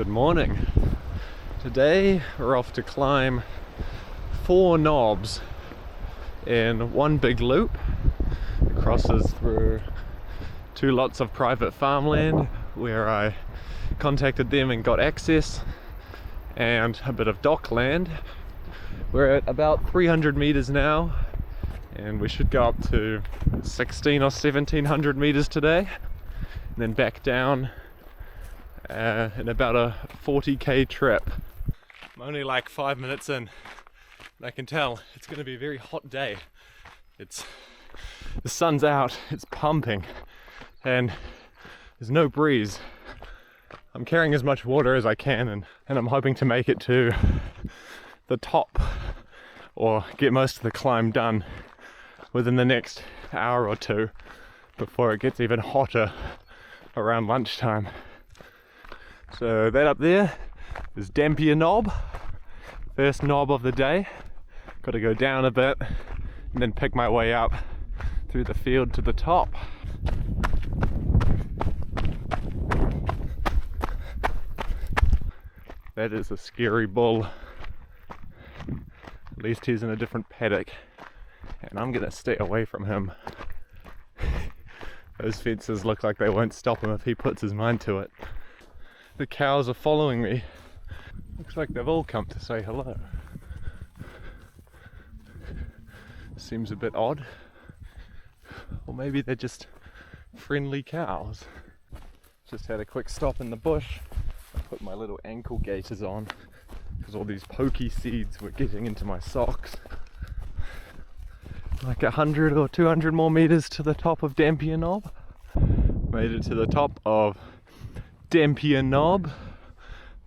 Good morning. Today we're off to climb 4 knobs in one big loop. It crosses through 2 lots of private farmland where I contacted them and got access, and a bit of dock land. We're at about 300 meters now and we should go up to 16 or 1700 meters today and then back down in about a 40k trip. I'm only like 5 minutes in and I can tell it's going to be a very hot day. The sun's out, it's pumping and there's no breeze. I'm carrying as much water as I can and I'm hoping to make it to the top or get most of the climb done within the next hour or two before it gets even hotter around lunchtime. So that up there is Dampier knob, first knob of the day. Got to go down a bit and then pick my way up through the field to the top. That is a scary bull. At least he's in a different paddock and I'm gonna stay away from him. Those fences look like they won't stop him if he puts his mind to it. The cows are following me. Looks like they've all come to say hello. Seems a bit odd. Or maybe they're just friendly cows. Just had a quick stop in the bush. I put my little ankle gaiters on because all these pokey seeds were getting into my socks. Like 100 or 200 more meters to the top of Dampier knob. Made it to the top of Dampier knob.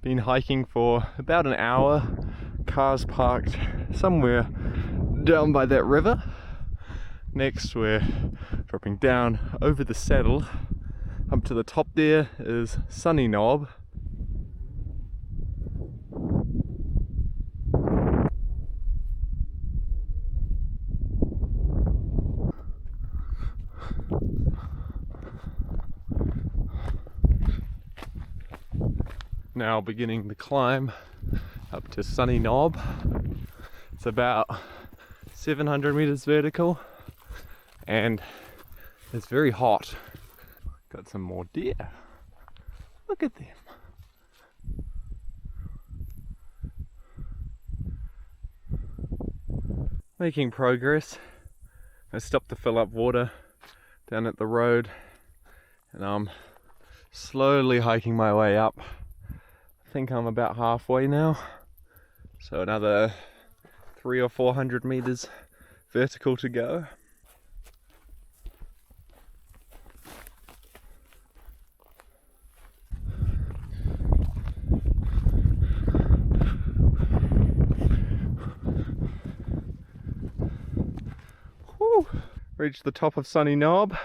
Been hiking for about an hour. Cars parked somewhere down by that river. Next we're dropping down over the saddle. Up to the top there is Sunny knob. Now beginning the climb up to Sunny knob. It's about 700 meters vertical and it's very hot. Got some more deer. Look at them. Making progress. I stopped to fill up water down at the road and I'm slowly hiking my way up. I think I'm about halfway now, so another 300 or 400 meters vertical to go. Whew. Reached the top of Sunny knob,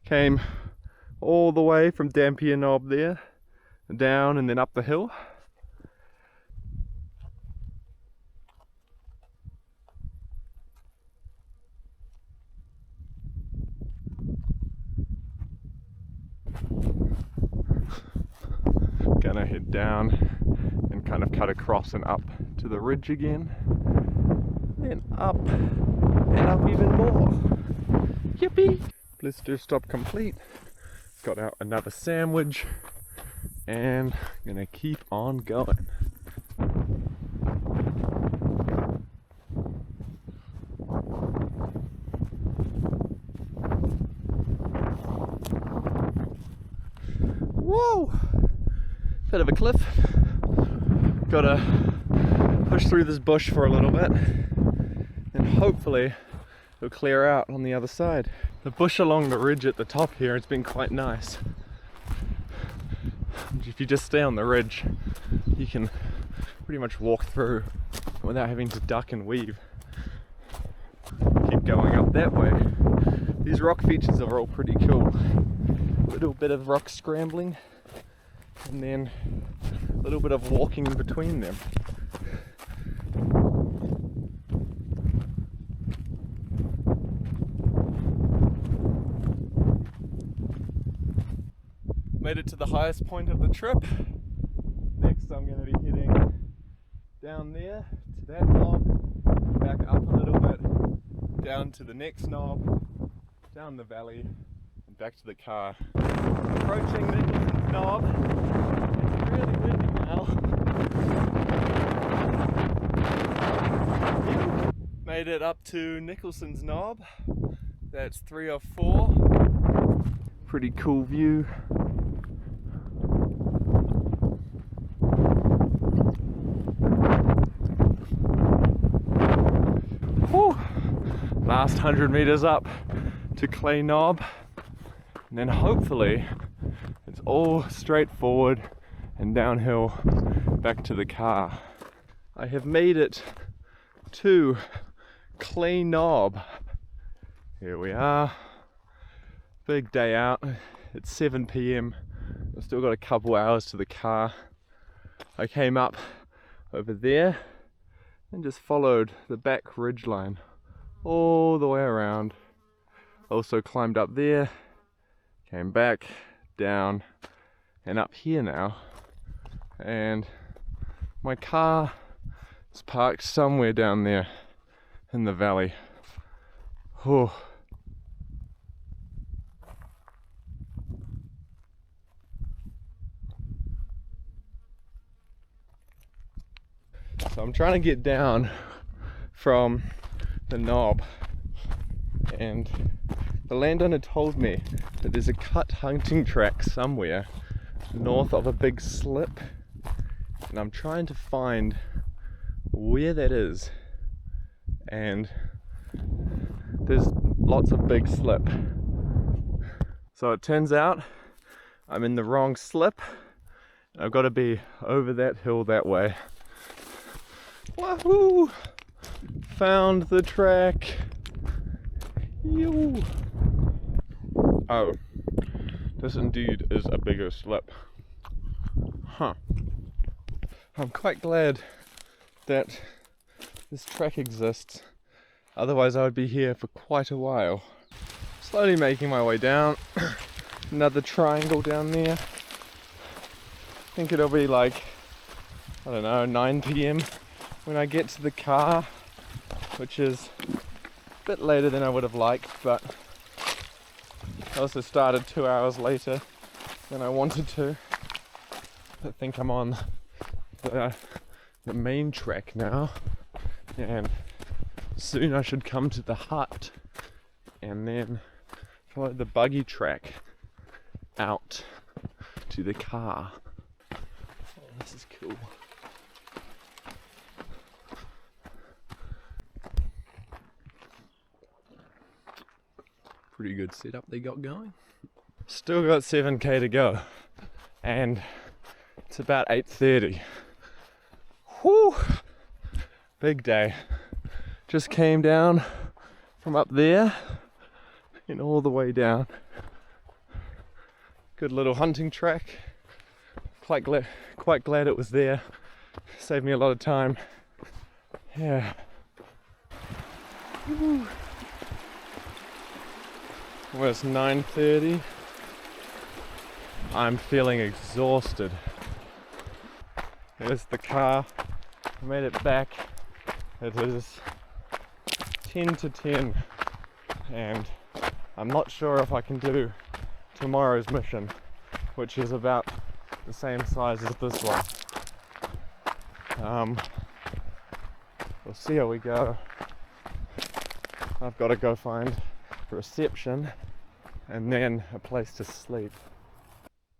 came all the way from Dampier knob there, down and then up the hill. Gonna head down and kind of cut across and up to the ridge again. Then up and up even more. Yippee! Blister stop complete. Got out another sandwich. And I'm gonna keep on going. Whoa! Bit of a cliff. Gotta push through this bush for a little bit and hopefully it'll clear out on the other side. The bush along the ridge at the top here has been quite nice. If you just stay on the ridge, you can pretty much walk through without having to duck and weave. Keep going up that way. These rock features are all pretty cool. A little bit of rock scrambling and then a little bit of walking in between them. Made it to the highest point of the trip. So I'm going to be heading down there to that knob, back up a little bit, down to the next knob, down the valley, and back to the car. Approaching Nicholsons knob. It's really windy now. Made it up to Nicholsons knob. That's 3 or 4. Pretty cool view. Whew. Last 100 meters up to Clay Knob, and then hopefully it's all straightforward and downhill back to the car. I have made it to Clay Knob. Here we are. Big day out. It's 7 p.m. I've still got a couple hours to the car. I came up over there and just followed the back ridge line all the way around. Also climbed up there, came back, down, and up here now. And my car is parked somewhere down there in the valley. Whew. So I'm trying to get down from the knob, and the landowner told me that there's a cut hunting track somewhere north of a big slip, and I'm trying to find where that is. And there's lots of big slip. So it turns out I'm in the wrong slip. I've got to be over that hill that way. Wahoo! Found the track. Yoo. Oh, this indeed is a bigger slip. Huh. I'm quite glad that this track exists. Otherwise I would be here for quite a while. Slowly making my way down. Another triangle down there. I think it'll be like, I don't know, 9 p.m. when I get to the car, which is a bit later than I would have liked, but I also started 2 hours later than I wanted to. I think I'm on the main track now, and soon I should come to the hut and then follow the buggy track out to the car. Oh, this is cool. Pretty good setup they got going. Still got 7k to go, and it's about 8:30. Whew! Big day. Just came down from up there and all the way down. Good little hunting track. Quite glad it was there. Saved me a lot of time. Yeah. Woo. Almost 9:30. I'm feeling exhausted. There's the car. I made it back. It is 10 to 10, and I'm not sure if I can do tomorrow's mission, which is about the same size as this one. We'll see how we go. I've got to go find reception and then a place to sleep.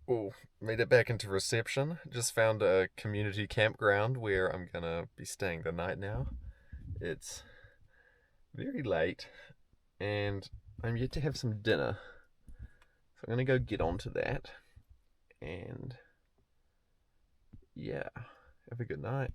Oh, made it back into reception. Just found a community campground where I'm gonna be staying the night now. It's very late and I'm yet to have some dinner, so I'm gonna go get onto that, and yeah, have a good night.